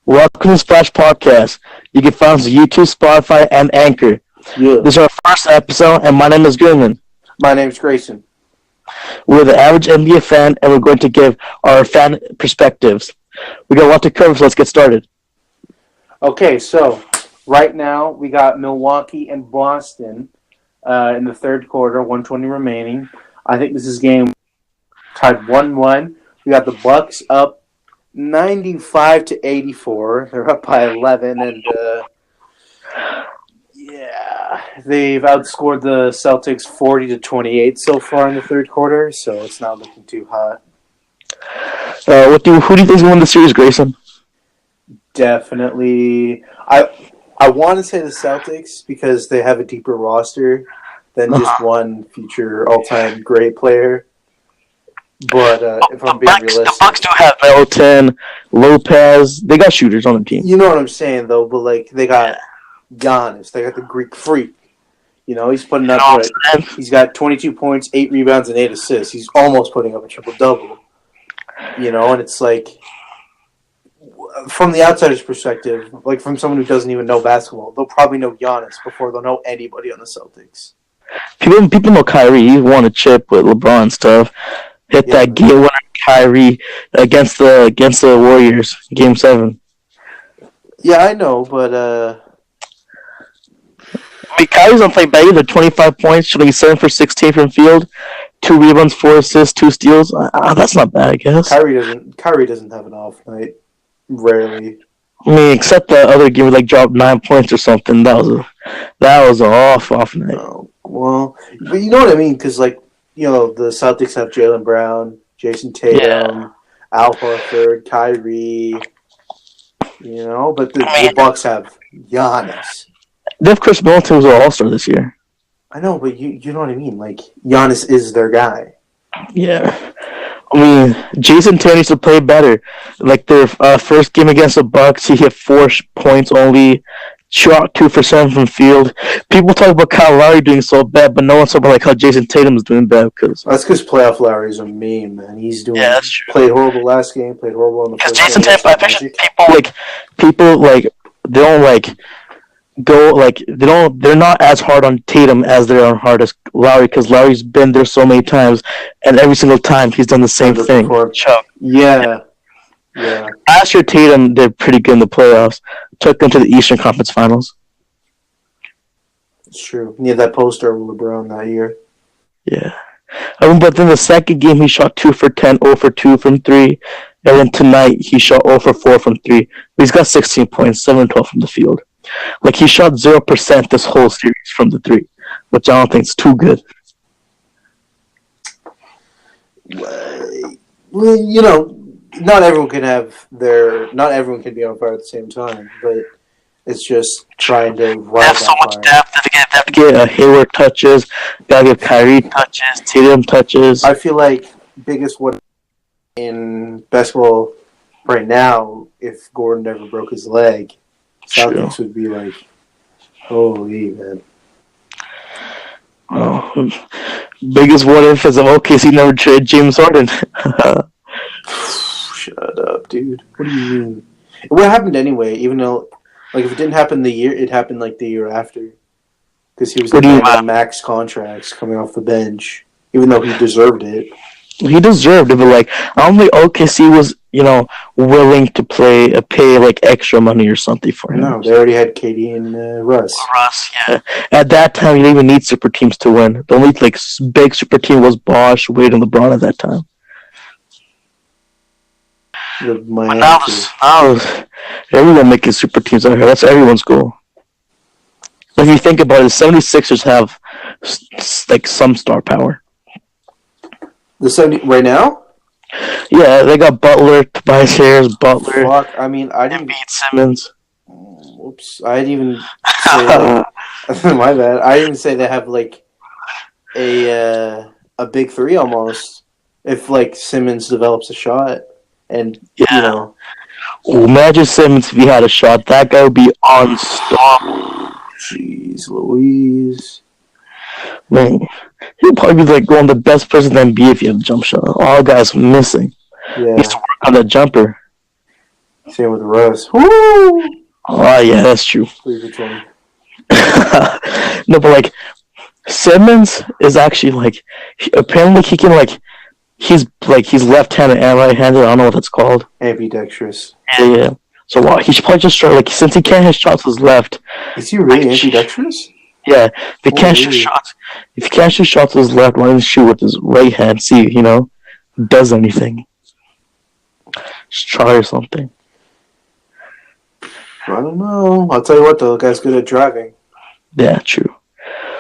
Welcome to Splash Podcast. You can find us on YouTube, Spotify, and Anchor. Yeah. This is our first episode, and my name is Goodman. My name's Grayson. We're the average NBA fan, and we're going to give our fan perspectives. We got a lot to cover, so let's get started. Okay, so right now we got Milwaukee and Boston in the third quarter, 1:20 remaining. I think this is game tied 1-1. We got the Bucks up 95-84. They're up by 11, and they've outscored the Celtics 40-28 so far in the third quarter. So it's not looking too hot. Who do you think is going to win the series, Grayson? Definitely, I want to say the Celtics because they have a deeper roster than just one future all-time great player. But if I'm being realistic, the Bucks do have Middleton, Lopez. They got shooters on the team. You know what I'm saying, though. But like they got Giannis, they got the Greek Freak. You know, he's putting up. He's got 22 points, 8 rebounds, and 8 assists. He's almost putting up a triple-double. You know, and it's like, from the outsider's perspective, like from someone who doesn't even know basketball, they'll probably know Giannis before they'll know anybody on the Celtics. People know Kyrie. He won a chip with LeBron and stuff. Hit that game winner, Kyrie, against the Warriors, Game 7. Yeah, I know, but Kyrie's not playing bad either. 25 points, shooting 7 for 16 from field, 2 rebounds, 4 assists, 2 steals. That's not bad, I guess. Kyrie doesn't have an off night. Rarely. I mean, except the other game, like dropped 9 points or something. That was an off night. Oh, well, but you know what I mean, because like you know the Celtics have Jaylen Brown, Jason Tatum, Al Horford, Kyrie. You know, but the Bucks have Giannis. They have Chris Middleton who's an All-Star this year. I know, but you know what I mean. Like Giannis is their guy. Yeah. I mean, Jason Tatum needs to play better. Like their first game against the Bucks, he hit 4 points only, shot 2 for 7 from field. People talk about Kyle Lowry doing so bad, but no one's talking about like how Jason Tatum is doing bad. That's because playoff Lowry's a meme, man. He's doing that's true. Played horrible last game, played horrible in the first Jason game. Tatum, I think people they don't like go like they're not as hard on Tatum as they're on hard as Lowry because Lowry's been there so many times and every single time he's done the same thing. Yeah. Last year Tatum did pretty good in the playoffs. Took them to the Eastern Conference Finals. It's true. He had that poster of LeBron that year. Yeah. But then the second game he shot 2 for 10, 0 for 2 from 3. And then tonight he shot 0 for 4 from 3. But he's got 16 points, 7 12 from the field. Like, he shot 0% this whole series from the 3, which I don't think is too good. Well, you know, not everyone can be on fire at the same time, but it's just trying to ride They have so much fire. depth. They have to get Hayward touches, gotta give Kyrie touches, Tatum touches. I feel like biggest what in basketball right now, if Gordon never broke his leg, Celtics would be like, holy man. Oh, biggest what if is of OKC never traded James Harden. Shut up, dude. What do you mean? What happened anyway? Even though, like, if it didn't happen it happened like the year after, because he was on max contracts coming off the bench, even though he deserved it. He deserved it, but like I don't think OKC was, willing to pay like extra money or something for him. No, they already had KD and Russ. Yeah. At that time, you didn't even need super teams to win. The only big super team was Bosh, Wade, and LeBron at that time. Now everyone making super teams out here. That's everyone's goal. If you think about it, the 76ers have like some star power. The 70 right now? Yeah, they got Butler, Tobias Harris, Butler. Fuck, I mean, I didn't beat Simmons. Whoops, I didn't even say my bad. I didn't say they have like a big three almost. If like Simmons develops a shot, and imagine Simmons if he had a shot. That guy would be unstoppable. Jeez Louise. Man, he'd probably be like one of the best players in the NBA if he had a jump shot. All guys missing. Yeah. He needs to work on that jumper. Same with Russ. Woo! Oh, yeah, that's true. 3 for 20. No, but like Simmons is actually like apparently he can he's left-handed and right-handed. I don't know what that's called. Ambidextrous. Yeah. So he should probably just try since he can't hit shots with his left. Is he really ambidextrous? Yeah. If he can't shoot shots with his left, why doesn't he shoot with his right hand? See, does anything. Just try or something. I don't know. I'll tell you what, though, the guy's good at driving. Yeah, true.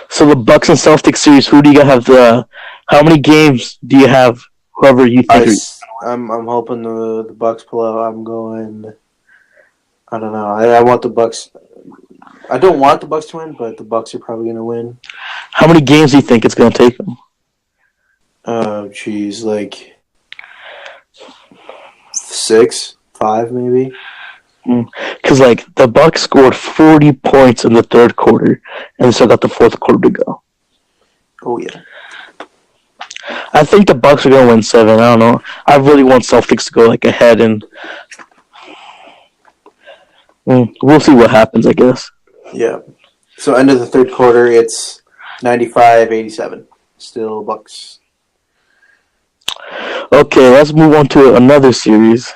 So the Bucks and Celtics series, who do you have how many games do you have? Whoever you think. I'm hoping the Bucks pull out. I'm going. I don't know. I want the Bucks. I don't want the Bucks to win, but the Bucks are probably going to win. How many games do you think it's going to take them? Oh, geez, 6, 5, maybe. Because the Bucks scored 40 points in the third quarter, and they still got the fourth quarter to go. Oh yeah. I think the Bucks are gonna win 7. I don't know. I really want Celtics to go ahead, and we'll see what happens. I guess. Yeah. So end of the third quarter, it's 95-87. Still Bucks. Okay, let's move on to another series.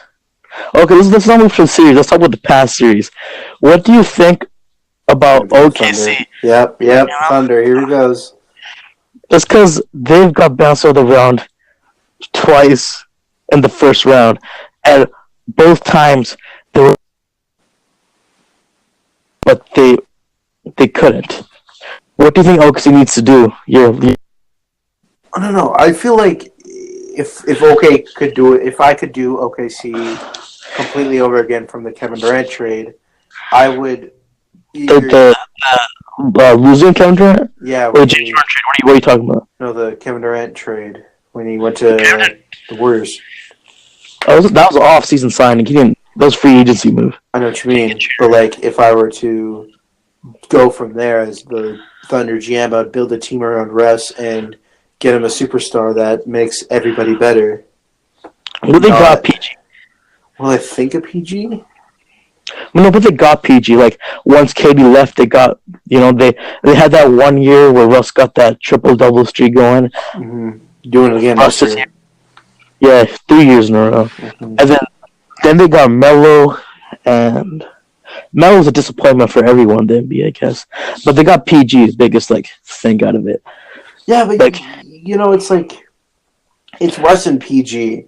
Okay, let's not move to the series. Let's talk about the past series. What do you think about OKC? Thunder. Yep. Thunder. Here he goes. Just because they've got bounced out of the round twice in the first round, and both times but they couldn't. What do you think OKC needs to do? I don't know. I feel like if OK could do it, if I could do OKC completely over again from the Kevin Durant trade, I would either... losing Kevin Durant? Yeah. Or the James Harden trade? What are you talking about? No, the Kevin Durant trade when he went to the Warriors. Oh, that was an off-season signing. That was a free agency move. I know what you mean. But, if I were to go from there as the Thunder GM, I'd build a team around Russ and get him a superstar that makes everybody better. What they got PG? Well, I think a PG? No, but they got PG. Once KD left, they got, they had that 1 year where Russ got that triple-double streak going. Mm-hmm. Doing it again this year. Yeah, 3 years in a row. Mm-hmm. And then they got Melo, and Melo's a disappointment for everyone in the NBA, I guess. But they got PG's biggest, thing out of it. Yeah, but, it's Russ and PG.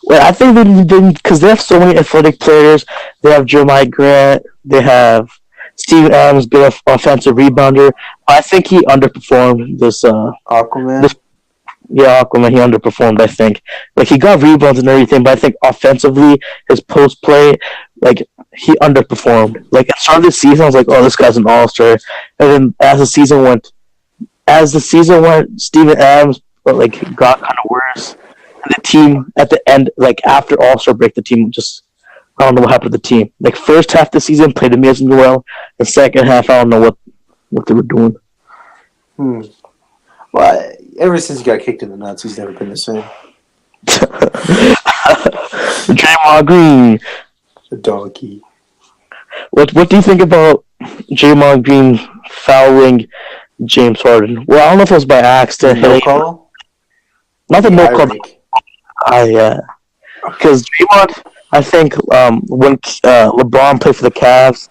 Well, I think they didn't, because they have so many athletic players. They have Jeremiah Grant. They have Steven Adams, good offensive rebounder. I think he underperformed this. Aquaman? Aquaman, he underperformed, I think. He got rebounds and everything, but I think offensively, his post play, he underperformed. At the start of the season, I was like, oh, this guy's an all-star. And then as the season went, Steven Adams, got kind of worse. And the team, at the end, after all-star break, the team just, I don't know what happened to the team. First half of the season, played amazingly well. The second half, I don't know what they were doing. Well, ever since he got kicked in the nuts, he's never been the same. Draymond Green. The donkey. What do you think about Draymond Green fouling James Harden? Well, I don't know if it was by accident. No call? Not the no call. Yeah. Because Draymond, I think when LeBron played for the Cavs,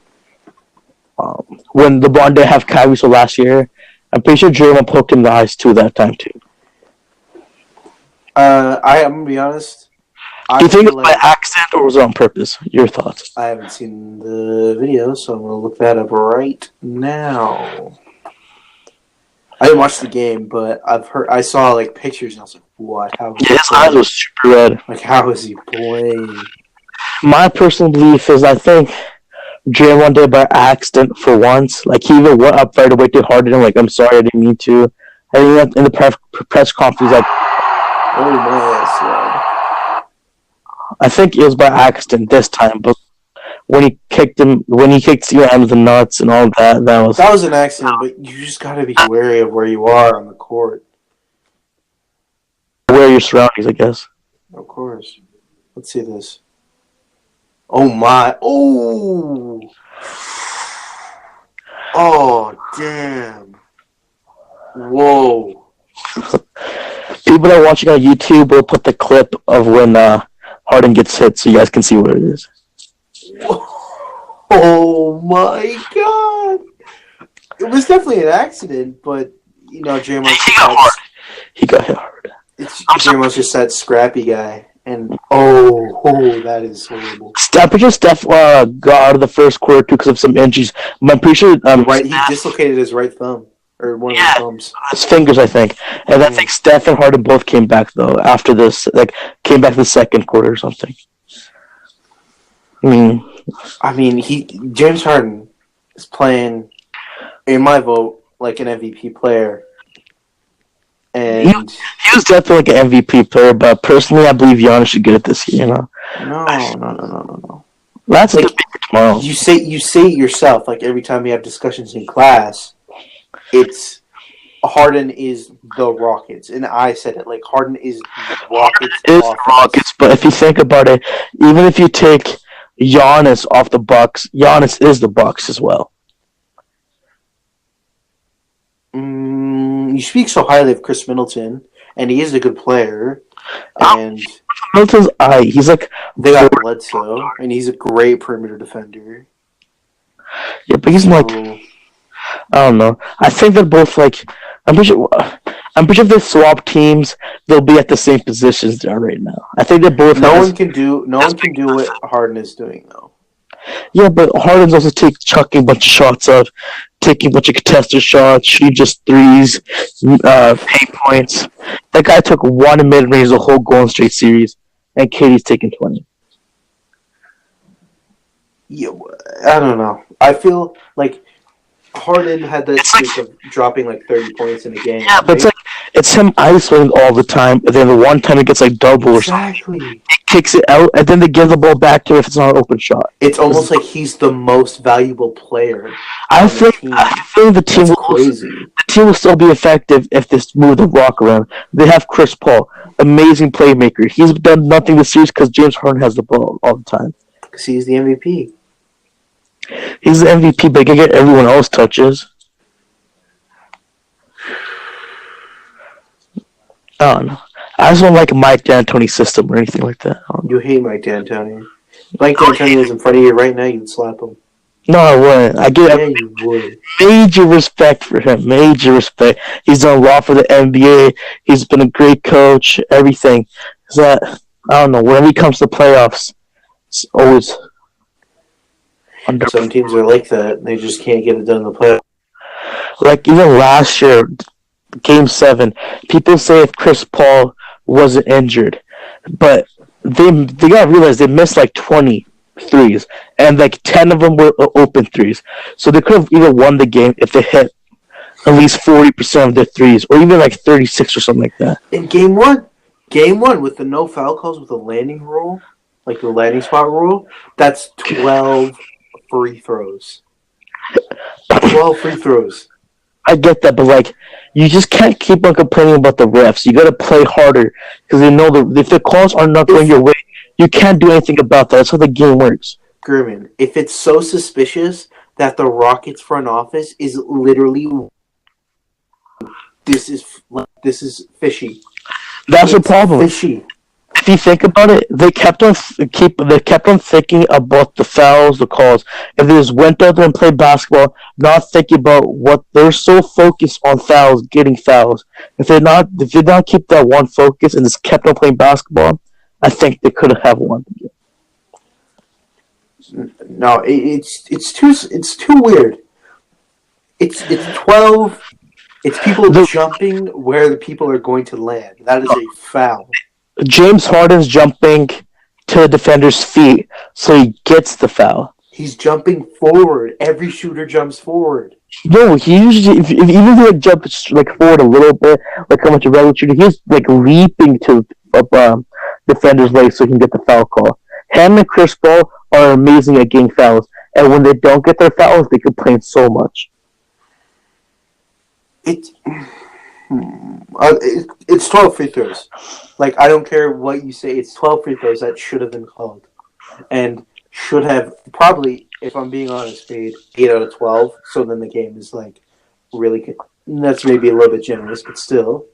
when LeBron didn't have Kyrie so last year, I'm pretty sure Draymond poked him in the eyes too that time too. I'm going to be honest. Do you think it was by accident or was it on purpose? Your thoughts? I haven't seen the video, so I'm going to look that up right now. I didn't watch the game, but I saw pictures and I was like, what? How his eyes were super red. How is he playing? My personal belief is I think Draymond did by accident for once. He even went up right away to Harden and I'm sorry, I didn't mean to. And then in the press conference, oh man, I think it was by accident this time, but when he kicked Steven Adams in the nuts and all that was an accident, but you just got to be wary of where you are on the court. Where your surroundings, I guess. Of course. Let's see this. Oh my! Oh! Oh damn! Whoa! People that are watching on YouTube will put the clip of when Harden gets hit, so you guys can see what it is. Whoa. Oh my god! It was definitely an accident, but Draymond's just He got hit hard. Draymond's just that scrappy guy, and that is horrible. I'm pretty sure Steph got out of the first quarter too because of some injuries. I'm pretty sure he dislocated his right thumb or one of his thumbs, his fingers, I think. And I think Steph and Harden both came back though after this, came back the second quarter or something. I mean, James Harden is playing, in my vote, like an MVP player. And he was definitely like an MVP player, but personally, I believe Giannis should get it this year. No. That's like tomorrow. You say it yourself. Like every time we have discussions in class, it's Harden is the Rockets, and I said it like Harden is the Rockets. But if you think about it, even if you take Giannis off the Bucks, Giannis is the Bucks as well. You speak so highly of Chris Middleton, and he is a good player. And Middleton's he's like they got Bledsoe, and he's a great perimeter defender. Yeah, but he's like I don't know. I think they're both like I'm pretty sure if they swap teams, they'll be at the same positions they are right now. I think they both. No one can do what Harden is doing though. Yeah, but Harden's also chucking a bunch of shots up, taking a bunch of contested shots, shooting just threes, 8 points. That guy took one mid-range the whole Golden State series, and KD's taking 20. Yeah, I don't know. I feel like Harden had that streak of dropping like 30 points in a game. Yeah, but it's him isolating all the time, and then the one time it gets like double or something. He kicks it out, and then they give the ball back to him if it's not an open shot. It's almost like he's the most valuable player. I think the team will still be effective if they move the rock around. They have Chris Paul, amazing playmaker. He's done nothing this series because James Harden has the ball all the time. Because he's the MVP. He's the MVP, but he can get everyone else touches. I don't know. I just don't like Mike D'Antoni's system or anything like that. You hate Mike D'Antoni. If Mike D'Antoni was in front of you right now, you'd slap him. No, I wouldn't. You would. Major respect for him. Major respect. He's done a lot for the NBA. He's been a great coach. Everything. I don't know. Whenever he comes to playoffs, it's always Some teams are like that. They just can't get it done in the playoffs. Like even last year, Game 7, people say if Chris Paul wasn't injured, but they gotta realize they missed like 20 threes, and like 10 of them were open threes. So they could have either won the game if they hit at least 40% of their threes, or even like 36 or something like that. In Game 1 with the no foul calls with the landing rule, like the landing spot rule, that's 12 free throws. 12 free throws. I get that, but like, you just can't keep on complaining about the refs. You gotta play harder because they know if the calls are not going your way, you can't do anything about that. That's how the game works. German, if it's so suspicious that the Rockets front office is literally this is fishy. That's the problem. Fishy. If you think about it, they kept on thinking about the fouls, the calls. If they just went out there and played basketball, not thinking about what they're so focused on fouls, getting fouls. If they did not keep that one focus and just kept on playing basketball, I think they could have won. No, it's too weird. It's 12. It's people jumping where the people are going to land. That is a foul. James Harden's jumping to the defender's feet, so he gets the foul. He's jumping forward. Every shooter jumps forward. No, he usually, even if he jumps forward a little bit, like how much a regular shooter, he's leaping to defender's legs so he can get the foul call. Him and Chris Paul are amazing at getting fouls, and when they don't get their fouls, they complain so much. It's 12 free throws. I don't care what you say. It's 12 free throws that should have been called. And should have probably, if I'm being honest, made 8 out of 12. So then the game is like really. That's maybe a little bit generous, but still.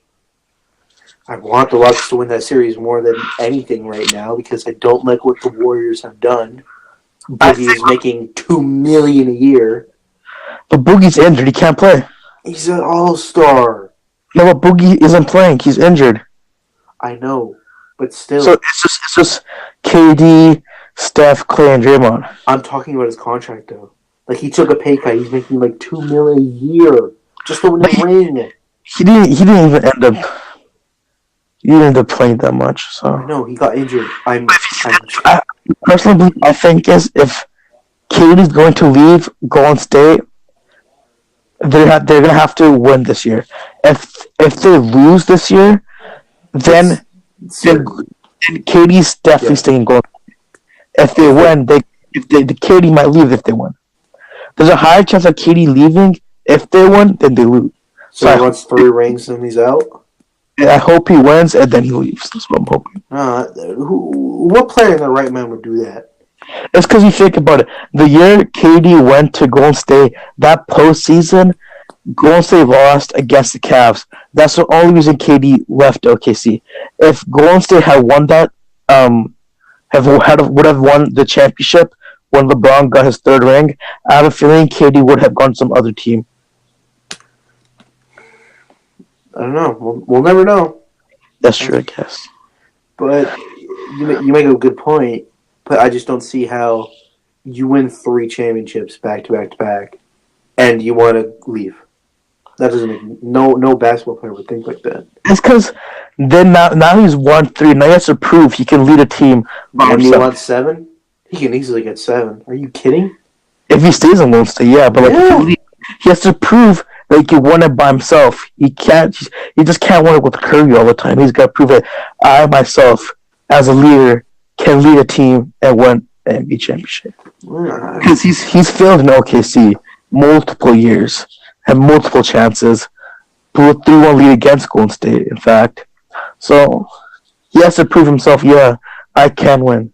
I want the Rockets to win that series more than anything right now because I don't like what the Warriors have done. Boogie is making $2 million a year. But Boogie's injured. He can't play. He's an all-star. No, but Boogie isn't playing. He's injured. I know, but still. So it's just KD, Steph, Clay, and Draymond. I'm talking about his contract though. Like he took a pay cut. He's making like $2 million a year just to win the ring. He didn't even end up. He didn't end up playing that much. So no, he got injured. I personally, I think is if KD's going to leave Golden State, they're gonna have to win this year. If they lose this year, then KD's definitely staying Golden State. If they win, the KD might leave if they win. There's a higher chance of KD leaving. If they win, then they lose. So he wants 3 rings and he's out? I hope he wins and then he leaves. That's what I'm hoping. What player in their right mind would do that? It's because you think about it. The year KD went to Golden State, that postseason, Golden State lost against the Cavs. That's the only reason KD left OKC. If Golden State had won that, would have won the championship when LeBron got his 3rd ring, I have a feeling KD would have gone to some other team. I don't know. We'll never know. That's true, I guess. But you make a good point. But I just don't see how you win 3 championships back to back to back, and you want to leave. That doesn't make no basketball player would think like that. It's because then now he's won 3. Now he has to prove he can lead a team. And he wants 7. He can easily get 7. Are you kidding? If he stays in Golden State, yeah. But he has to prove. Like he won it by himself. He just can't win it with Curry all the time. He's got to prove that I myself, as a leader, can lead a team and win an NBA championship. Because he's failed in OKC multiple years, had multiple chances, blew a 3-1 lead against Golden State. In fact, so he has to prove himself. Yeah, I can win.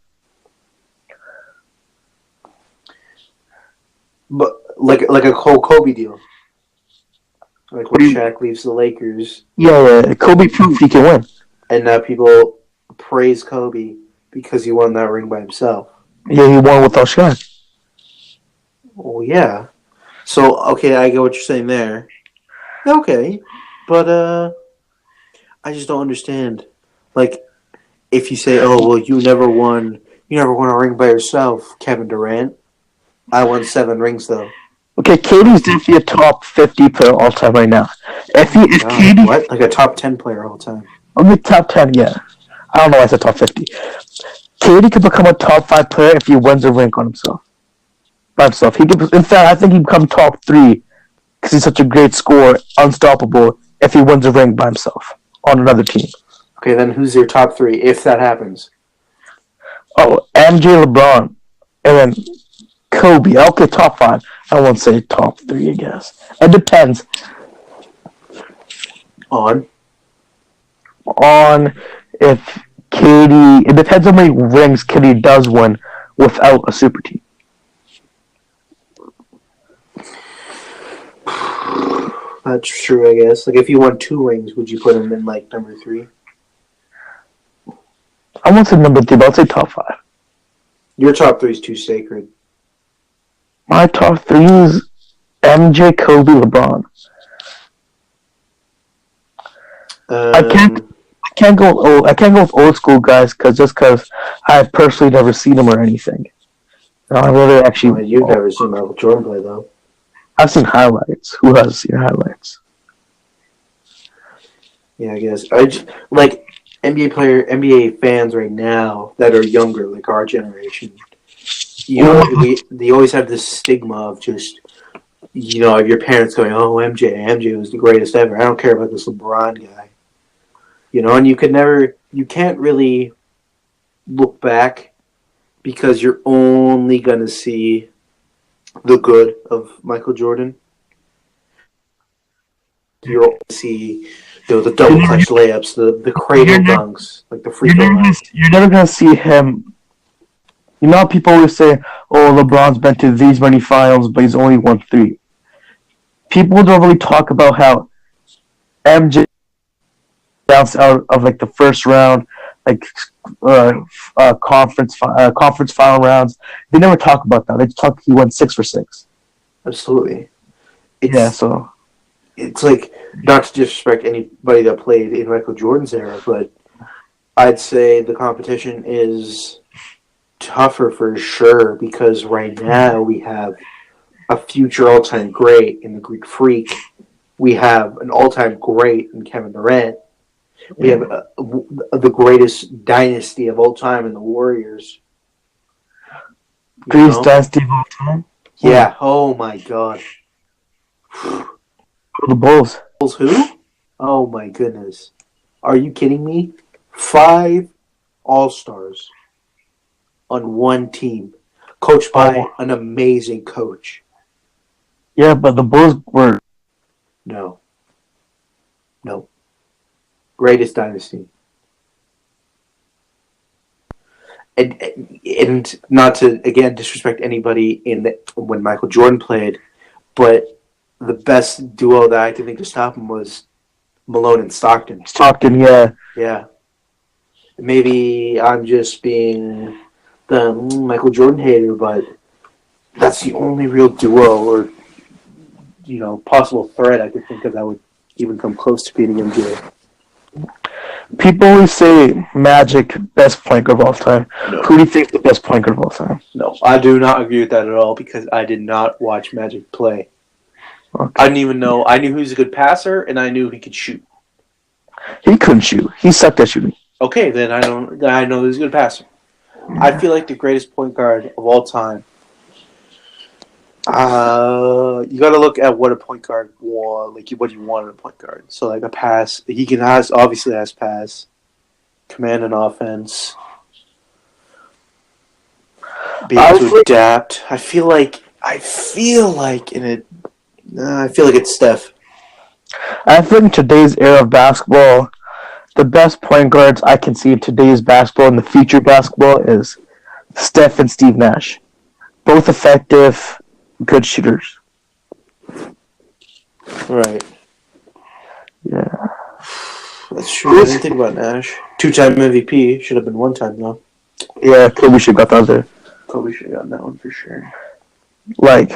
But like a whole Kobe deal. Like when Shaq leaves the Lakers. Yeah, Kobe proved he can win. And now people praise Kobe because he won that ring by himself. Yeah, he won without Shaq. Well, yeah. So, okay, I get what you're saying there. Okay. But, I just don't understand. Like, if you say, oh, well, you never won a ring by yourself, Kevin Durant. I won 7 rings, though. Okay, KD's definitely a top 50 player all time right now. If KD, what? Like a top 10 player all time? Okay, top 10, yeah. I don't know why it's a top 50. KD could become a top 5 player if he wins a ring on himself. By himself. He could, in fact, I think he'd become top 3 because he's such a great scorer, unstoppable, if he wins a ring by himself on another team. Okay, then who's your top 3 if that happens? Oh, MJ, LeBron, and then Kobe. Okay, top 5. I won't say top 3, I guess. It depends. On if KD... It depends on how many rings KD does win without a super team. That's true, I guess. Like, if you won 2 rings, would you put him in, like, number 3? I won't say number 3, but I'll say top 5. Your top 3 is too sacred. My top 3 is MJ, Kobe, LeBron. I can't go with old school guys because I've personally never seen them or anything. I really actually. Well, you've never seen Michael Jordan play though. I've seen highlights. Who has seen highlights? Yeah, I guess like NBA fans right now that are younger, like our generation. You know, they always have this stigma of just, you know, of your parents going, "Oh, MJ was the greatest ever. I don't care about this LeBron guy." You know, and you can't really look back because you're only going to see the good of Michael Jordan. You're going to see the double clutch layups, the cradle dunks, like the free throw. You're never going to see him You know how people always say, "Oh, LeBron's been to these many finals, but he's only won 3." People don't really talk about how MJ bounced out of like the first round, like conference final rounds. They never talk about that. They just talk he went 6 for 6. Absolutely. Yeah, so It's like, not to disrespect anybody that played in Michael Jordan's era, but I'd say the competition is tougher for sure because right now we have a future all-time great in the Greek Freak. We have an all-time great in Kevin Durant. We have the greatest dynasty of all time in the Warriors. greatest dynasty of all time. Yeah. Oh my God. The Bulls. Bulls who? Oh my goodness. Are you kidding me? 5 All-Stars on one team, coached by an amazing coach. Yeah, but the Bulls were No. Greatest dynasty. And not to, again, disrespect anybody when Michael Jordan played, but the best duo that I could think to stop him was Malone and Stockton. Stockton, yeah. Yeah. Maybe I'm just being the Michael Jordan hater, but that's the only real duo or, possible threat I could think of that would even come close to beating MJ. People always say Magic, best point guard of all time. No. Who do you think is the best point guard of all time? No, I do not agree with that at all because I did not watch Magic play. Okay. I didn't even know. I knew he was a good passer, and I knew he could shoot. He couldn't shoot. He sucked at shooting. Okay, then I know he was a good passer. I feel like the greatest point guard of all time. You got to look at what a point guard want, like what you want in a point guard. So, like a pass, he obviously has pass, command and offense, be able to adapt. I feel like it's Steph. I think in today's era of basketball, the best point guards I can see in today's basketball and the future basketball is Steph and Steve Nash. Both effective, good shooters. Right. Yeah. That's true. I didn't think about Nash. 2-time MVP. Should have been 1-time, though. Yeah, Kobe should have got the other. Kobe should have gotten that one for sure. Like,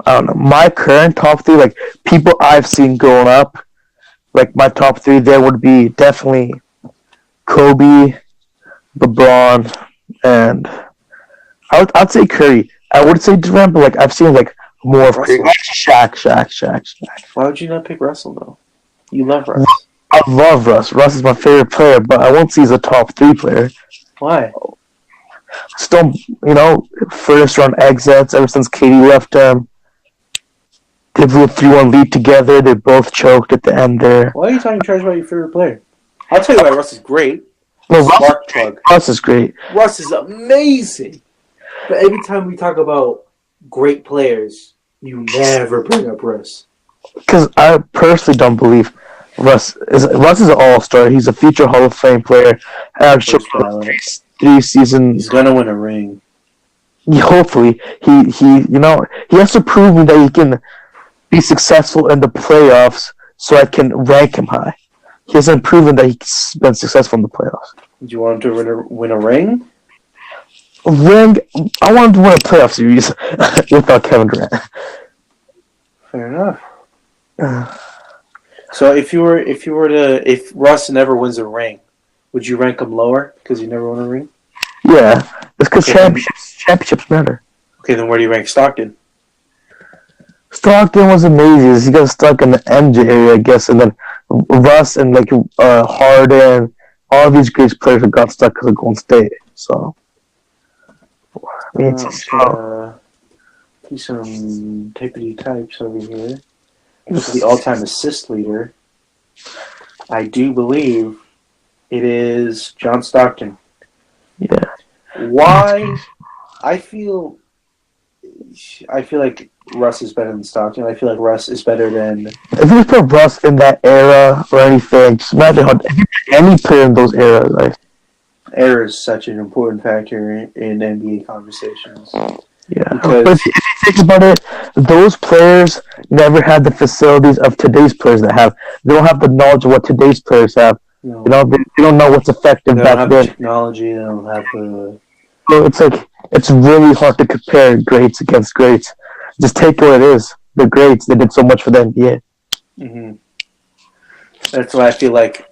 I don't know. My current top 3, like, people I've seen growing up, like, my top 3 there would be definitely Kobe, LeBron, and I'd say Curry. I would say Durant, but, like, I've seen, like, more of Curry. Shaq. Why would you not pick Russell, though? You love Russ. I love Russ. Russ is my favorite player, but I won't say he's a top 3 player. Why? Still, first round exits ever since Katie left him. They blew a 3-1 lead together. They both choked at the end there. Why are you talking trash about your favorite player? I'll tell you why Russ is great. No, Russ is great. Russ is amazing. But every time we talk about great players, you never bring up Russ. Because I personally don't believe Russ is an all-star. He's a future Hall of Fame player. Three seasons. He's gonna win a ring. Hopefully, he has to prove me that he can be successful in the playoffs, so I can rank him high. He hasn't proven that he's been successful in the playoffs. Do you want him to win a ring? Ring. I want him to win a playoff series without Kevin Durant. Fair enough. So if Russ never wins a ring, would you rank him lower because he never won a ring? Yeah, it's because championships matter. Okay, then where do you rank Stockton? Stockton was amazing. He got stuck in the MJ area, I guess, and then Russ and Harden, all these great players got stuck because of Golden State. So, I mean, see some tippity types over here. The all-time assist leader, I do believe it is John Stockton. Yeah. Why? I feel like Russ is better than Stockton. I feel like Russ is better than... If you put Russ in that era or anything, just imagine if you put any player in those eras, Era is such an important factor in NBA conversations. Yeah, because but if you think about it, those players never had the facilities of today's players that have. They don't have the knowledge of what today's players have. you They don't know what's effective they don't back have then. the technology. They don't have the. So it's like it's really hard to compare greats against greats. Just take what it is. The greats, they did so much for the NBA. Mm-hmm. That's why I feel like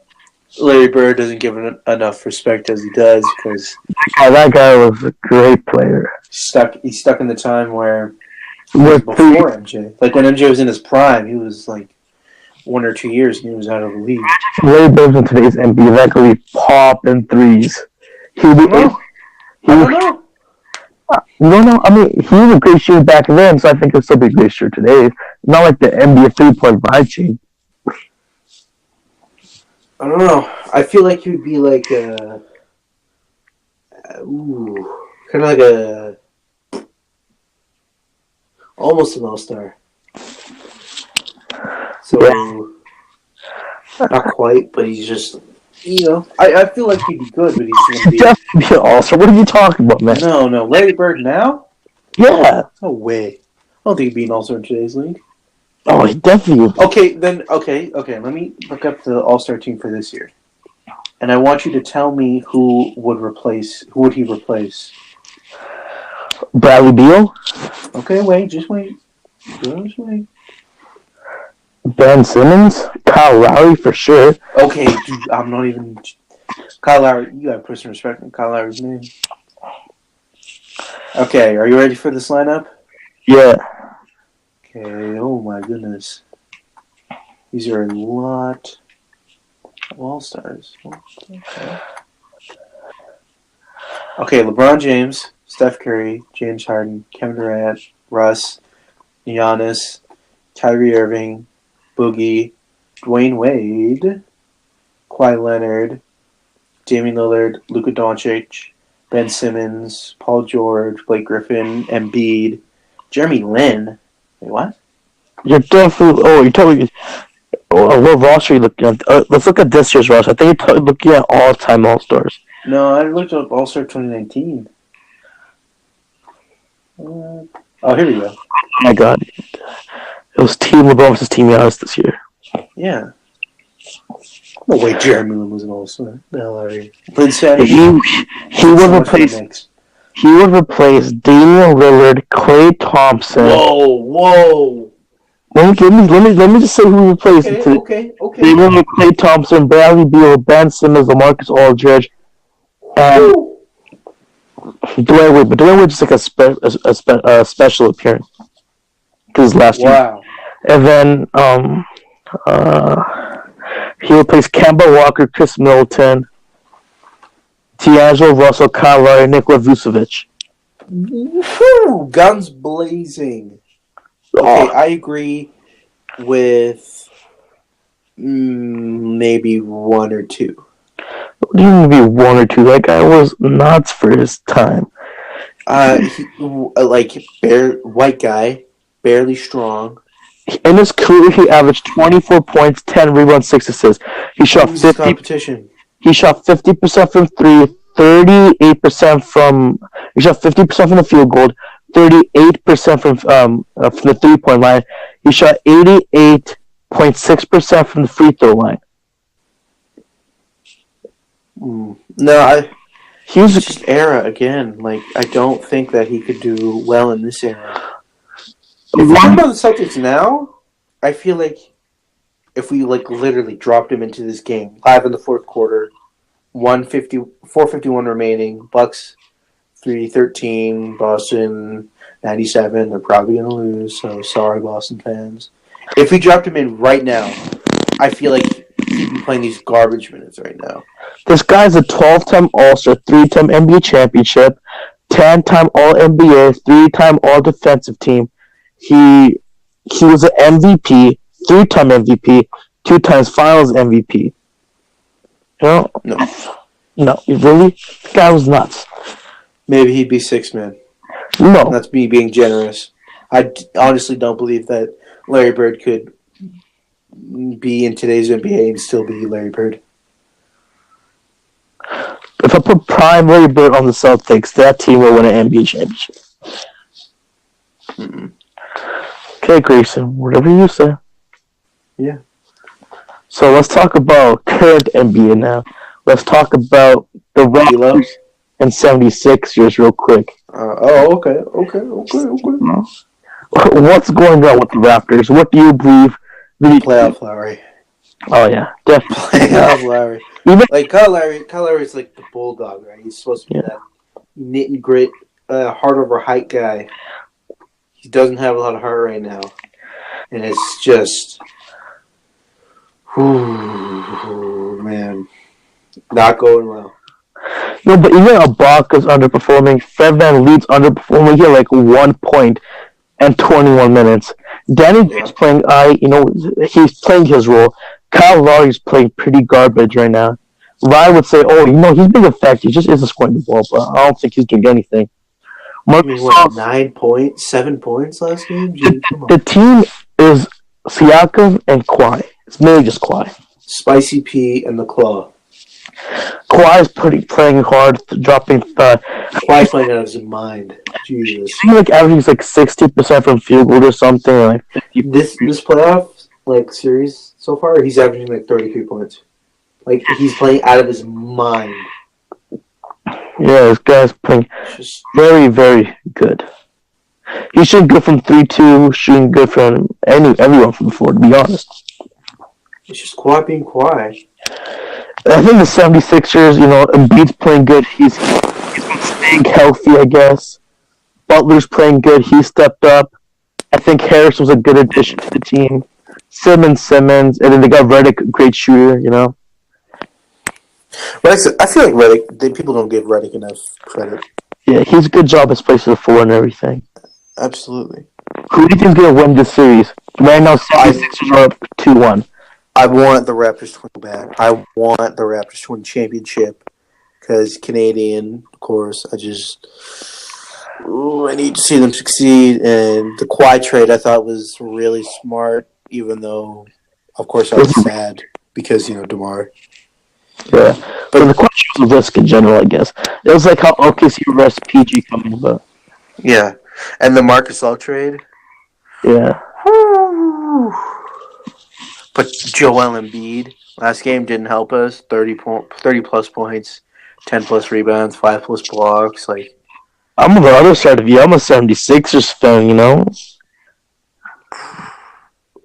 Larry Bird doesn't give enough respect as he does because That guy was a great player. he's stuck in the time where he was before MJ. Like when MJ was in his prime, he was like 1 or 2 years and he was out of the league. Larry Bird in today's NBA, that could be popping threes. I don't know. No. I mean, he was a great shooter back then, so I think he'll still be a great shooter today. Not like the NBA 3-point vibe chain. I don't know. I feel like he would be like kind of like almost an all-star. So, not quite, but he's just, I feel like he'd be good, but he's going to be... Definitely an all-star. What are you talking about, man? No. Larry Bird now? Yeah. No way. I don't think he'd be an all-star in today's league. Oh, he definitely would. Okay. Let me look up the all-star team for this year. And I want you to tell me who would he replace? Bradley Beal? Okay, just wait. Ben Simmons? Kyle Lowry for sure. Okay, dude, I'm not even... Kyle Lowry, you gotta put some respect on Kyle Lowry's name. Okay, are you ready for this lineup? Yeah. Okay, oh my goodness. These are a lot of all-stars. Okay, LeBron James, Steph Curry, James Harden, Kevin Durant, Russ, Giannis, Kyrie Irving, Boogie, Dwayne Wade, Kawhi Leonard, Damian Lillard, Luka Doncic, Ben Simmons, Paul George, Blake Griffin, Embiid, Jeremy Lin. Wait, what? You're definitely... Oh, you're telling me... what roster are you looking at? Let's look at this year's roster. I think you're looking at all-time All-Stars. No, I looked up All-Star 2019. Oh, here we go. Oh my god. It was Team LeBron versus Team Giannis this year. Yeah. No way Jeremy Lin was an All-Star. The hell are you? He would replace Damian Lillard, Klay Thompson. Whoa. Let me just say who he replaced. Okay. Damian Lillard, Klay Thompson, Bradley Beal, Ben Simmons, LaMarcus Aldridge, and Dwayne Wade. But Dwayne Wade's just like a special appearance because last year. Wow. And then he replaced Kemba Walker, Chris Middleton, D'Angelo Russell, Kyle Lowry, Nikola Vucevic. Guns blazing. Okay, I agree with maybe 1 or 2. What do you mean maybe 1 or 2? That guy was nuts for his time. White guy, barely strong. In his career, he averaged 24 points, 10 rebounds, 6 assists. He shot 50%. He shot 50% from 3, 38% from. He shot 50% from the field goal, 38% from the 3-point line. He shot 88.6% from the free throw line. He was just era again. Like I don't think that he could do well in this era. If we talk about the Celtics now, I feel like if we literally dropped him into this game live in the fourth quarter, 4:51 remaining, Bucks 3-13, Boston 97. They're probably gonna lose. So sorry, Boston fans. If we dropped him in right now, I feel like he'd be playing these garbage minutes right now. This guy's a 12-time All-Star, 3-time NBA championship, 10-time All-NBA, 3-time All-Defensive Team. He was an MVP, 3-time MVP, 2 times Finals MVP. No, really? The guy was nuts. Maybe he'd be 6-man. No. That's me being generous. I honestly don't believe that Larry Bird could be in today's NBA and still be Larry Bird. if I put prime Larry Bird on the Celtics, that team will win an NBA championship. Mm-mm. Okay, Grayson, whatever you say. Yeah. So let's talk about current NBA now. Let's talk about the Raptors and 76ers real quick. Okay. What's going on with the Raptors? What do you believe? Playoff Lowry. Oh, yeah, definitely. Playoff Lowry. Like, Kyle Lowry is like the bulldog, right? He's supposed to be that knit and grit, heart over height guy. He doesn't have a lot of heart right now. And it's just... man. Not going well. No, but even Ibaka's underperforming. Fred VanVleet's underperforming. He had like 1 point and 21 minutes. Danny Green's playing, he's playing his role. Kyle Lowry's playing pretty garbage right now. Ryan would say, he's being effective. He just isn't scoring the ball, but I don't think he's doing anything. I mean, what, 9 points? 7 points last game? Gee, the team is Siakam and Kawaii. It's mainly just Kawaii. Spicy P and the Claw. Kawhi's playing hard, dropping. Kawhi's playing out of his mind. Jesus. He's like averaging like 60% from field goal or something. Like this playoff series so far, he's averaging like 33 points. Like he's playing out of his mind. Yeah, this guy's playing very, very good. He's shooting good from 3-2, shooting good from everyone from the floor, to be honest. It's just Kawhi being Kawhi. I think the 76ers, Embiid's playing good. He's been staying healthy, I guess. Butler's playing good. He stepped up. I think Harris was a good addition to the team. Simmons, and then they got Redick, great shooter, But I feel like Redick, people don't give Redick enough credit. Yeah, he's a good job as place to the floor and everything. Absolutely. Who do you think is going to win this series? Right now, 76ers are up 2-1. I want the Raptors to win back. I want the Raptors to win championship because Canadian, of course. I need to see them succeed. And the Kawhi trade I thought was really smart, even though, of course, I was sad because DeMar. Yeah, but the question was a risk in general, I guess. It was like how OKC arrests PG coming, but yeah, and the Marcus All trade. Yeah. But Joel Embiid last game didn't help us. 30 plus points, 10 plus rebounds, 5 plus blocks. Like I'm on the other side of you. I'm a 76ers fan,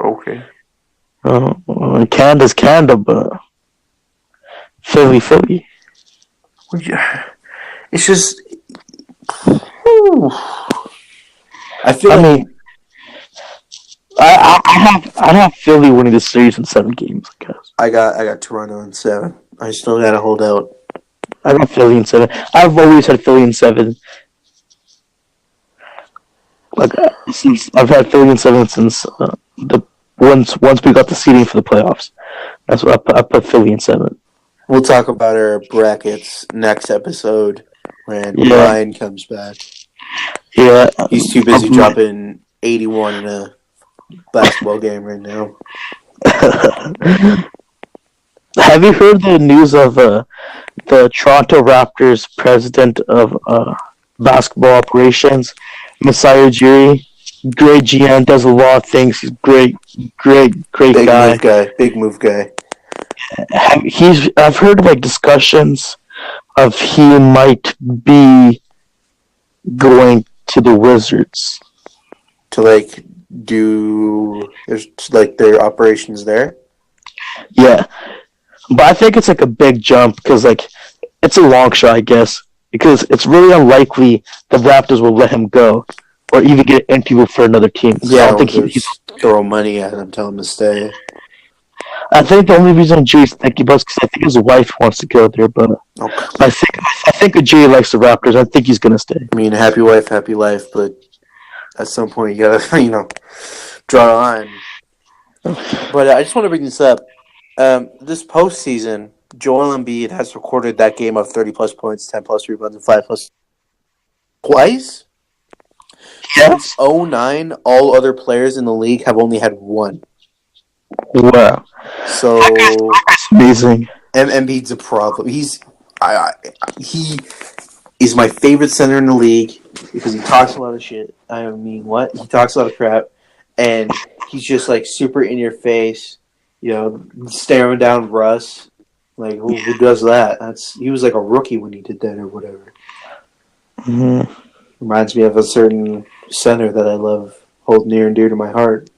Okay. Canada's Canada, but Philly. It's just. I feel I have Philly winning the series in 7 games, I guess. I got Toronto in 7. I still gotta hold out. I got Philly in 7. I've always had Philly in 7. Since I've had Philly in 7 since once we got the seeding for the playoffs. That's what I put Philly in 7. We'll talk about our brackets next episode when Ryan comes back. Yeah, he's too busy dropping 81 in a basketball game right now. Have you heard the news of the Toronto Raptors president of basketball operations, Mesaii Ojeri? Great GM, does a lot of things. He's great guy. Big move guy. I've heard discussions of he might be going to the Wizards to do their operations there. Yeah, but I think it's a big jump because it's a long shot, I guess, because it's really unlikely the Raptors will let him go or even get an interview for another team. So yeah, I don't think he's throw money at him, tell him to stay. I think the only reason Jay's thinking about is because I think his wife wants to go there, but I think Jay likes the Raptors. I think he's gonna stay. I mean, happy wife, happy life, but at some point you gotta, draw a line. But I just want to bring this up. This postseason, Joel Embiid has recorded that game of 30 plus points, 10 plus rebounds, and 5 plus twice. Yes. Since 2009, all other players in the league have only had 1. Wow. So that's amazing. Embiid's a problem. he is my favorite center in the league because he talks a lot of shit. I mean, what? He talks a lot of crap, and he's just like super in your face, staring down Russ. Like, who does that? He was like a rookie when he did that or whatever. Mm-hmm. Reminds me of a certain center that I love, hold near and dear to my heart.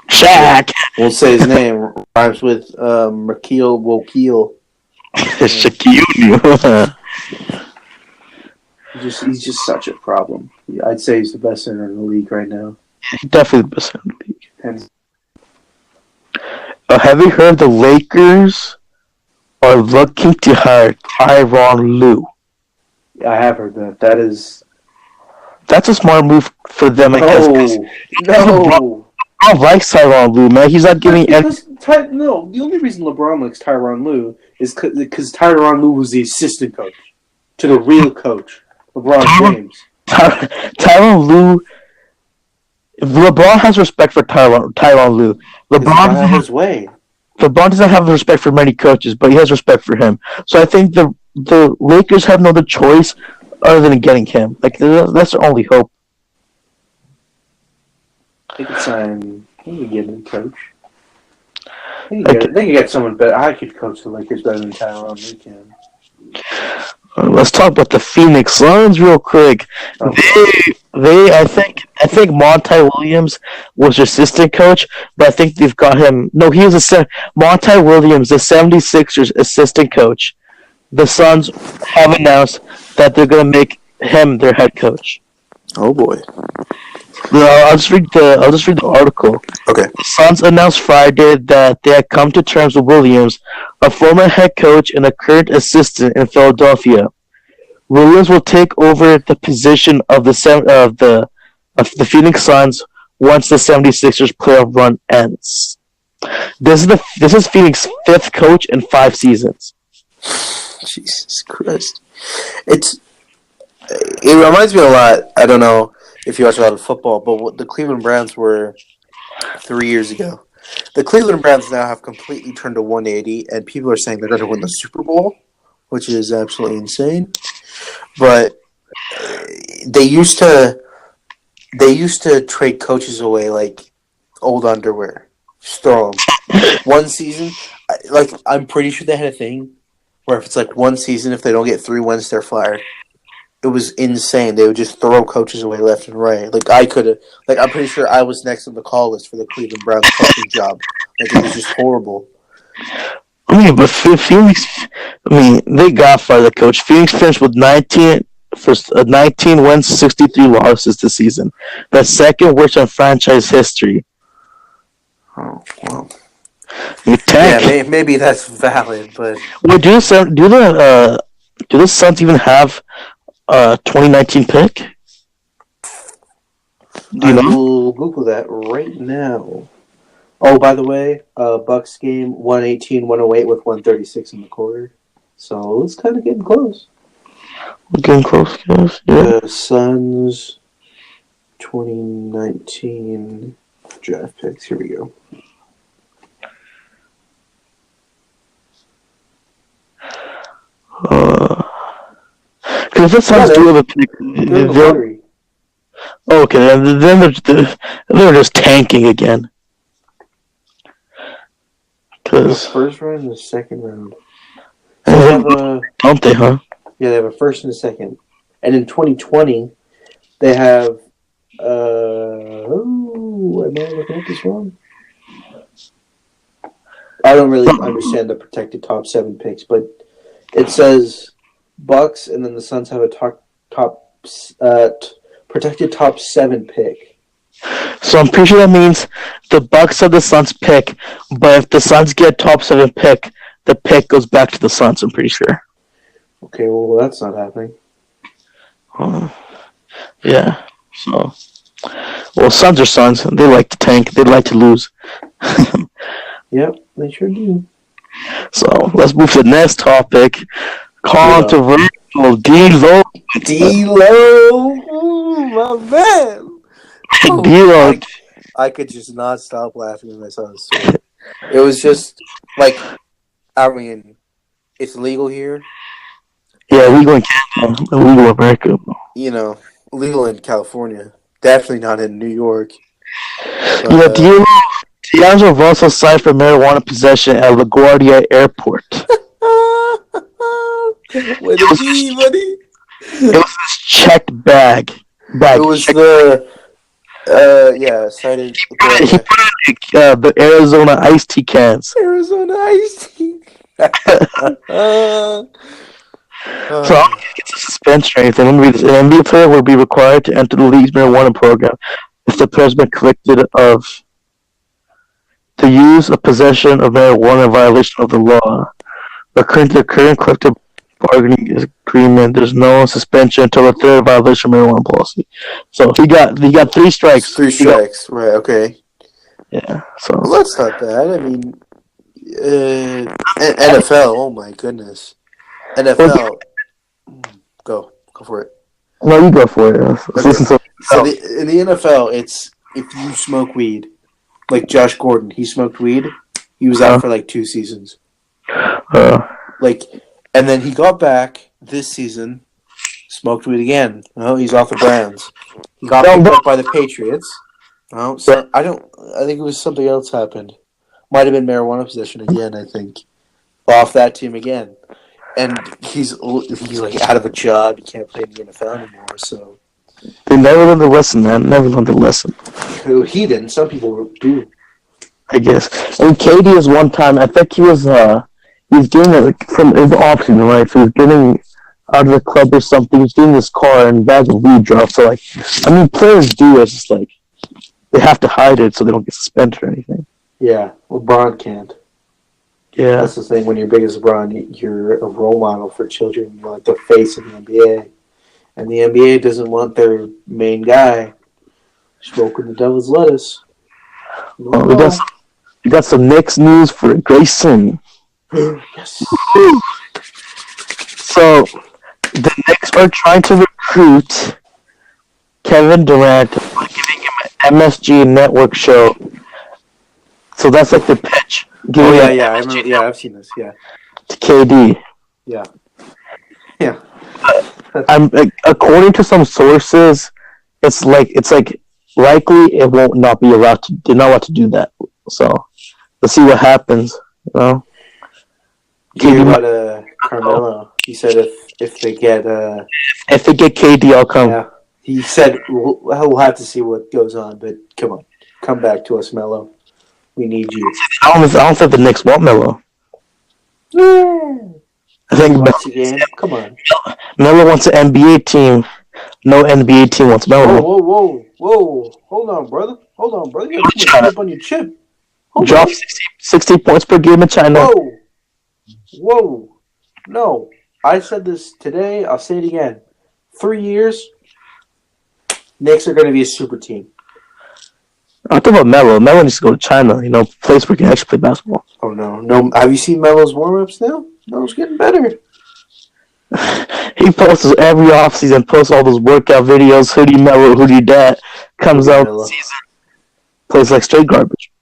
Shaq! Won't say his name. Rhymes with Makeel Wokeel. Shaquille. He's just such a problem. I'd say he's the best center in the league right now. He's definitely the best center in the league. And have you heard the Lakers are looking to hire Tyron Lue? I have heard that. That's a smart move for them. No. I like Tyron Lue, man. He's not giving No, the only reason LeBron likes Tyron Lue is because Tyron Lue was the assistant coach to the real coach, LeBron James. Tyron Lue. LeBron has respect for Tyron Lue. LeBron has his way. LeBron doesn't have respect for many coaches, but he has respect for him. So I think the Lakers have no other choice other than getting him. Like, that's their only hope. They could get a coach. They could get someone better. I could coach the Lakers better than Tyron Lue can. Let's talk about the Phoenix Suns real quick. I think Monty Williams was their assistant coach, but I think they've got him. No, he was Monty Williams, the 76ers assistant coach. The Suns have announced that they're going to make him their head coach. Oh boy. I'll just read the article. Okay. The Suns announced Friday that they had come to terms with Williams, a former head coach and a current assistant in Philadelphia. Williams will take over the position of the Phoenix Suns once the 76ers playoff run ends. This is Phoenix's 5th coach in 5 seasons. Jesus Christ. It reminds me a lot, I don't know if you watch a lot of football, but what the Cleveland Browns were 3 years ago. The Cleveland Browns now have completely turned a 180, and people are saying they're going to win the Super Bowl, which is absolutely insane. But they used to trade coaches away like old underwear. Just throw them. One season, I'm pretty sure they had a thing where if it's like one season, if they don't get 3 wins, they're fired. It was insane. They would just throw coaches away left and right. I'm pretty sure I was next on the call list for the Cleveland Browns coaching job. It was just horrible. I mean, but Phoenix, they got fired the coach. Phoenix finished with 19 wins, 63 losses this season. The second worst in franchise history. Oh, well. Yeah, maybe that's valid, but... Wait, do the Suns even have a 2019 pick? Do you know? Will Google that right now. Oh, by the way, Bucks game 118-108 with 136 in the quarter. So it's kind of getting close. We're getting close, guys. Yeah. The Suns 2019 draft picks. Here we go. Because the Suns do have a pick. Okay, then they're just tanking again. The first round and the second round. Don't they, huh? Yeah, they have a first and a second. And in 2020, they have... am I looking at this wrong? I don't really understand the protected top 7 picks, but it says Bucks, and then the Suns have a protected top 7 pick. So I'm pretty sure that means the Bucks have the Suns pick, but if the Suns get top 7 pick, the pick goes back to the Suns, I'm pretty sure. Okay, well, that's not happening. Yeah, so... Well, Suns are Suns. They like to tank. They like to lose. Yep, they sure do. So, let's move to the next topic. Controversial D-Lo. D-Lo! Ooh, my man! D-Lo. I could just not stop laughing when I saw this story. It was just, it's legal here. Yeah, legal in Canada, illegal in America. You know, legal in California. Definitely not in New York. But, Yeah, do you know D'Angelo Russell signed for marijuana possession at LaGuardia Airport? Way to be, buddy. It was his checked bag. It was the cited. He put in the Arizona iced tea cans. Arizona iced tea. So I don't think it's a suspension or anything. Let me read this. An NBA player will be required to enter the league's marijuana program if the player has been convicted of the use of possession of marijuana in violation of the law. According to the current collective bargaining agreement, there's no suspension until the third violation of marijuana policy. So he got 3 strikes. 3 strikes, right? Okay. Yeah. So well, that's not bad. I mean, NFL. Oh my goodness. NFL. Go for it. No, you go for it. Okay. So in the NFL, it's if you smoke weed, like Josh Gordon, he smoked weed. He was out for like 2 seasons. And then he got back this season, smoked weed again. No, he's off the Browns. He got picked up by the Patriots. No, so I think it was something else happened. Might have been marijuana possession again. I think off that team again, and he's like out of a job. He can't play in the NFL anymore. So they never learned the lesson, man. Never learned the lesson. He didn't. Some people do. I guess. And KD was one time. I think he was getting it from his option, right? So he was getting out of the club or something. He was getting his car and bag of weed dropped. So players do. It's just like they have to hide it so they don't get suspended or anything. Yeah, LeBron can't. Yeah, that's the thing. When you're big as LeBron, you're a role model for children. You're like the face of the NBA, and the NBA doesn't want their main guy smoking the devil's lettuce. We got some Knicks news for Grayson. Yes. So the Knicks are trying to recruit Kevin Durant by giving him an MSG network show. So that's like the pitch. I remember. Yeah, I've seen this. Yeah. To KD. Yeah. According to some sources, it's like likely it won't not be allowed to. They're not allowed to do that. So let's see what happens. You know. KD about Carmelo. He said if they get KD, I'll come. Yeah. He said we'll have to see what goes on, but come back to us, Melo. We need you. I don't think the Knicks want Melo. I think come on. Melo wants an NBA team. No NBA team wants Melo. Whoa! Hold on, brother. You got too much chip on your chip. Drop 60 points per game in China. Whoa! No, I said this today. I'll say it again. 3 years, Knicks are going to be a super team. I'm talking about Melo. Melo needs to go to China. Place where he can actually play basketball. Oh no! Have you seen Melo's warm-ups now? Melo's getting better. He posts every offseason, posts all those workout videos, hoodie Melo, hoodie dat, comes out season, plays like straight garbage.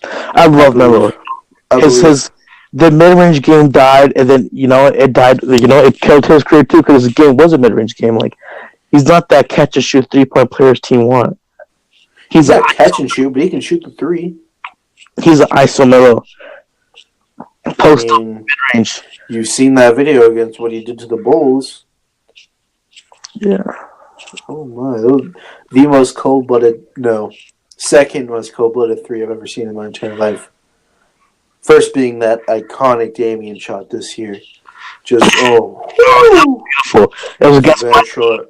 I love Melo. The mid-range game died, and then, it died, it killed his career too, because his game was a mid-range game. Like, he's not that catch-and-shoot three-point player his team want. He's not catch-and-shoot, but he can shoot the three. He's an ISO Melo. Post mid-range. You've seen that video against what he did to the Bulls. Yeah. Oh my. The most cold-blooded, second most cold-blooded three I've ever seen in my entire life. First being that iconic Damian shot this year. Just, beautiful. It was a bad shot.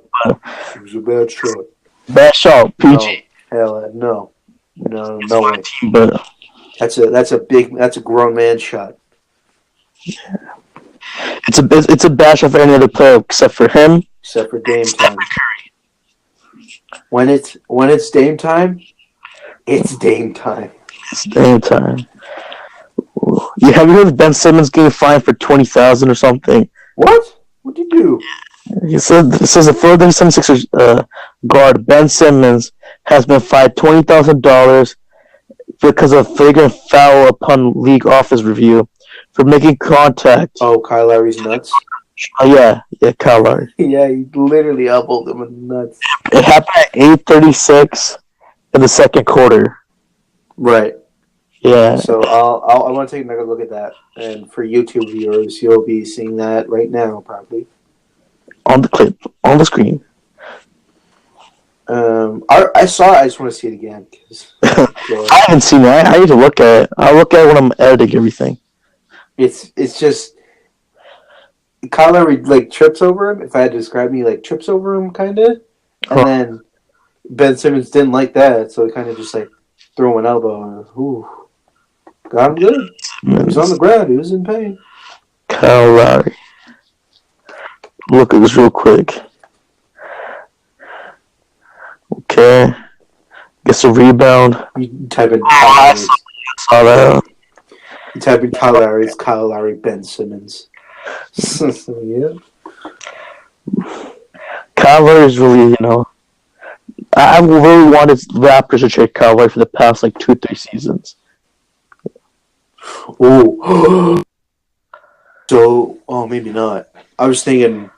It was a bad shot. Bad shot, PG. Hell, no way. That's a grown man shot. Yeah. It's a bad shot for any other player except for him. Except for Dame time. When it's Dame time, it's Dame time. It's Dame time. You have you heard Ben Simmons getting fined for $20,000 or something? What? What did he do? It says the Philadelphia 76ers guard Ben Simmons has been fined $20,000 because of flagrant foul upon league office review for making contact. Oh, Kyle Lowry's nuts. Oh yeah, Kyle Lowry. Yeah, he literally elbowed him in the nuts. It happened at 8:36 in the second quarter. Right. Yeah. So I want to take another look at that, and for YouTube viewers, you'll be seeing that right now, probably On the clip, on the screen. I saw it. I just want to see it again. I haven't seen it. I need to look at it. I'll look at it when I'm editing everything. It's just Kyle Lowry like trips over him. If I had to describe me, like trips over him, kind of, and then Ben Simmons didn't like that, so he kind of just like threw an elbow and ooh, got him good. He was on the ground. He was in pain. Kyle Lowry. Look at this real quick. Okay. Gets a rebound. You type in I saw that. You type in Kyle Lowry. It's Kyle Lowry, Ben Simmons. Yeah. Kyle Lowry is really, I really wanted Raptors to trade Kyle Lowry for the past 2-3 seasons. Oh. So, maybe not. I was thinking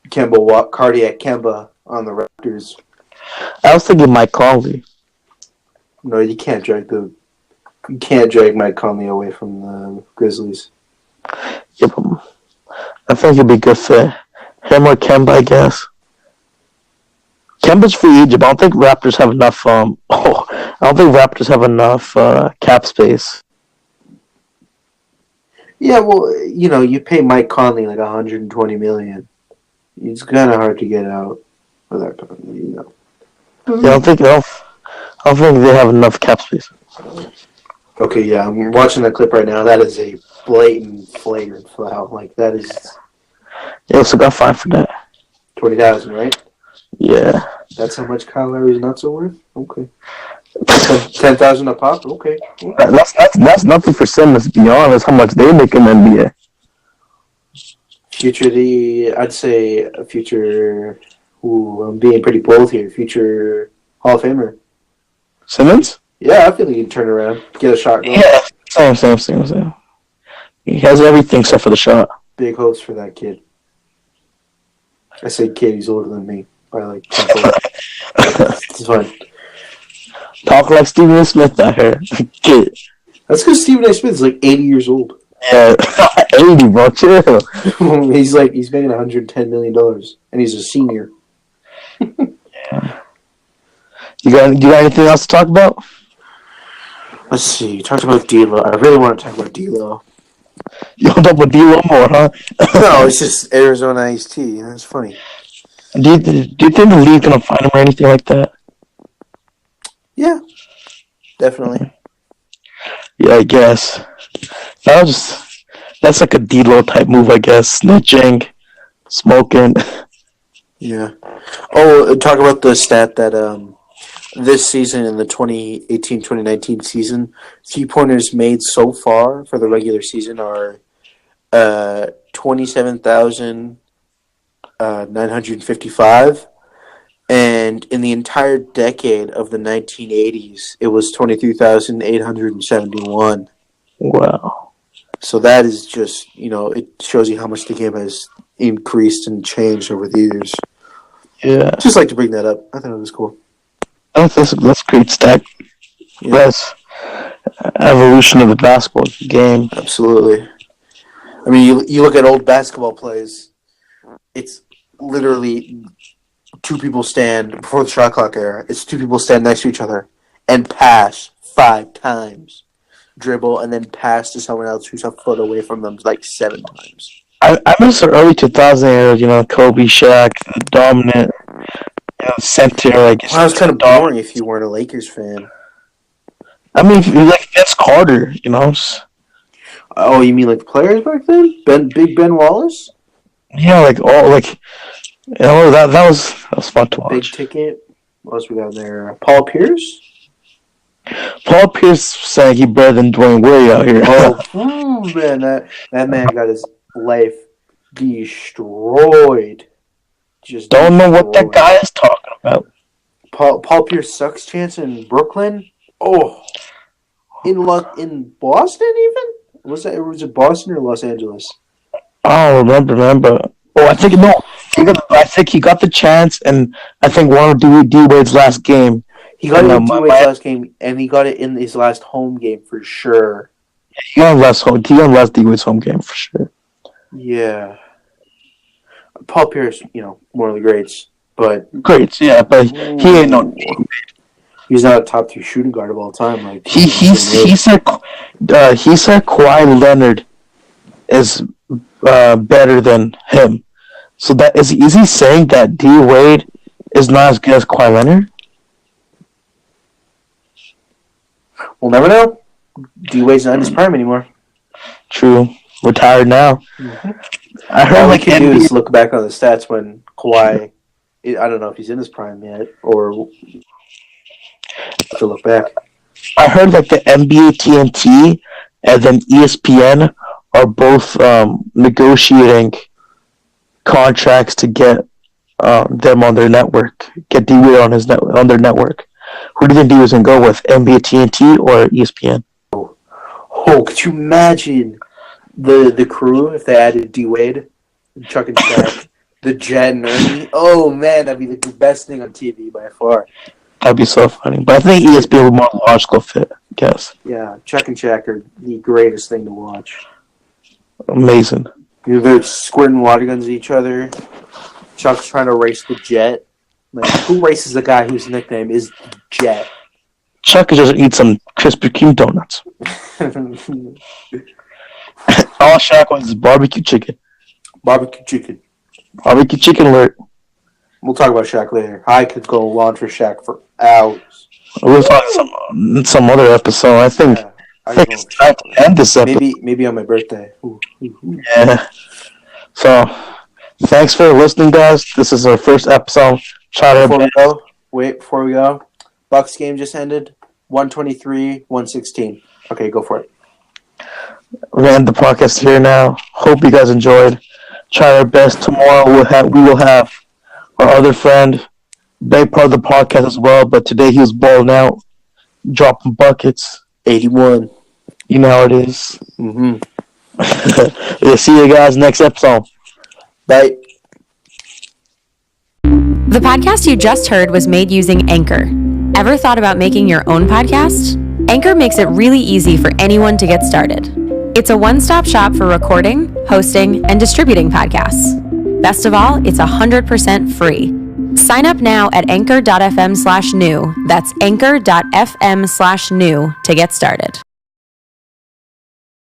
cardiac Kemba on the Raptors. I was thinking Mike Conley. No, you can't drag Mike Conley away from the Grizzlies. Yep. I think it'd be good for him or Kemba, I guess. Kemba's free agent, but I don't think Raptors have enough. I don't think Raptors have enough cap space. Yeah, well, you pay Mike Conley $120 million. It's kind of hard to get out for that. Yeah, I don't think they have enough cap space. Okay, yeah, I'm watching that clip right now. That is a blatant, flagrant foul. That is. They also got fined for that. $20,000, right? Yeah. That's how much Kyle Lowry's nuts are worth. Okay. $10,000 a pop. Okay. That's nothing for Simmons. To be honest, how much they make in the NBA. I'd say a future. Ooh, I'm being pretty bold here. Future Hall of Famer. Simmons? Yeah, I feel like he can turn around, get a shot going. Yeah, same. He has everything except for the shot. Big hopes for that kid. I say kid, he's older than me by 10 years. It's fine. Talk like Stephen A. Smith out here. Kid. That's because Stephen A. Smith's 80 years old. Yeah, 80, bro. Chill. He's making $110 million, and he's a senior. Yeah. You got anything else to talk about? Let's see. You talked about D'Lo. I really want to talk about D'Lo. You want to talk about D'Lo more, huh? No, it's just Arizona iced tea. That's funny. Do you think the league's gonna find him or anything like that? Yeah, definitely. Yeah, I guess. That's like a D'Lo type move, I guess. Snitching, smoking. Yeah. Oh, talk about the stat that this season in the 2018-2019 season, 3-pointers made so far for the regular season are 27,955, and in the entire decade of the 1980s, it was 23,871. Wow. So that is just, it shows you how much the game has increased and changed over the years. Yeah. Just like to bring that up. I thought it was cool. That's a great stat. Yeah. That's evolution of the basketball game. Absolutely. I mean, you look at old basketball plays, it's literally two people stand, before the shot clock era, it's two people stand next to each other and pass 5 times. Dribble and then pass to someone else who's a foot away from them 7 times. I miss the early 2000 era, Kobe, Shaq, dominant, center. Well, that was kind of boring if you weren't a Lakers fan. I mean, if you like Vince Carter, Oh, you mean the players back then? Big Ben Wallace? Yeah, that was fun to watch. Big Ticket. What else we got there? Paul Pierce? Paul Pierce saying he better than Dwayne Wade out here. Oh, man, that man got his life destroyed. Just don't know what that guy is talking about. Paul Pierce sucks chance in Brooklyn. Oh, in Boston even. Was it Boston or Los Angeles? Oh, remember. Oh, I think he got the chance, and I think one of D Wade's last game. He got it in D Wade's last game, and he got it in his last home game for sure. He got last D Wade's home game for sure. Yeah. Paul Pierce, one of the greats, but but he ain't no. He's not a top 3 shooting guard of all time. Like he said Kawhi Leonard is better than him. So that is he saying that D Wade is not as good as Kawhi Leonard? We'll never know. D Wade's not in his prime anymore. True, retired now. Mm-hmm. I heard all we can do is look back on the stats when Kawhi. I don't know if he's in his prime yet, or to look back. I heard like the NBA TNT and then ESPN are both negotiating contracts to get them on their network. Get D Wade on their network. Who do you think D Wade's gonna go with? NBA TNT or ESPN? Oh, could you imagine the crew if they added D Wade, Chuck and Shaq, the Jet and Ernie? Oh man, that'd be the best thing on TV by far. That'd be so funny. But I think ESPN would be more logical fit, I guess. Yeah, Chuck and Shaq are the greatest thing to watch. Amazing. They're squirting water guns at each other. Chuck's trying to race the Jet. Like, who races the guy whose nickname is Jet? Chuck could just eat some Krispy Kreme donuts. All Shaq wants is barbecue chicken. Barbecue chicken. Barbecue chicken alert. We'll talk about Shaq later. I could go on for Shaq for hours. We'll talk some other episode. I think it's time to end this episode. Maybe on my birthday. Ooh. Yeah. So, thanks for listening, guys. This is our first episode. Before we go, Bucks game just ended. 123-116. Okay, go for it. We're gonna end the podcast here now. Hope you guys enjoyed. Try our best. Tomorrow we will have our other friend, big part of the podcast as well. But today he was balling out, dropping buckets. 81. You know how it is. Mm-hmm. We'll see you guys next episode. Bye. The podcast you just heard was made using Anchor. Ever thought about making your own podcast? Anchor makes it really easy for anyone to get started. It's a one-stop shop for recording, hosting, and distributing podcasts. Best of all, it's 100% free. Sign up now at anchor.fm/new. That's anchor.fm/new to get started.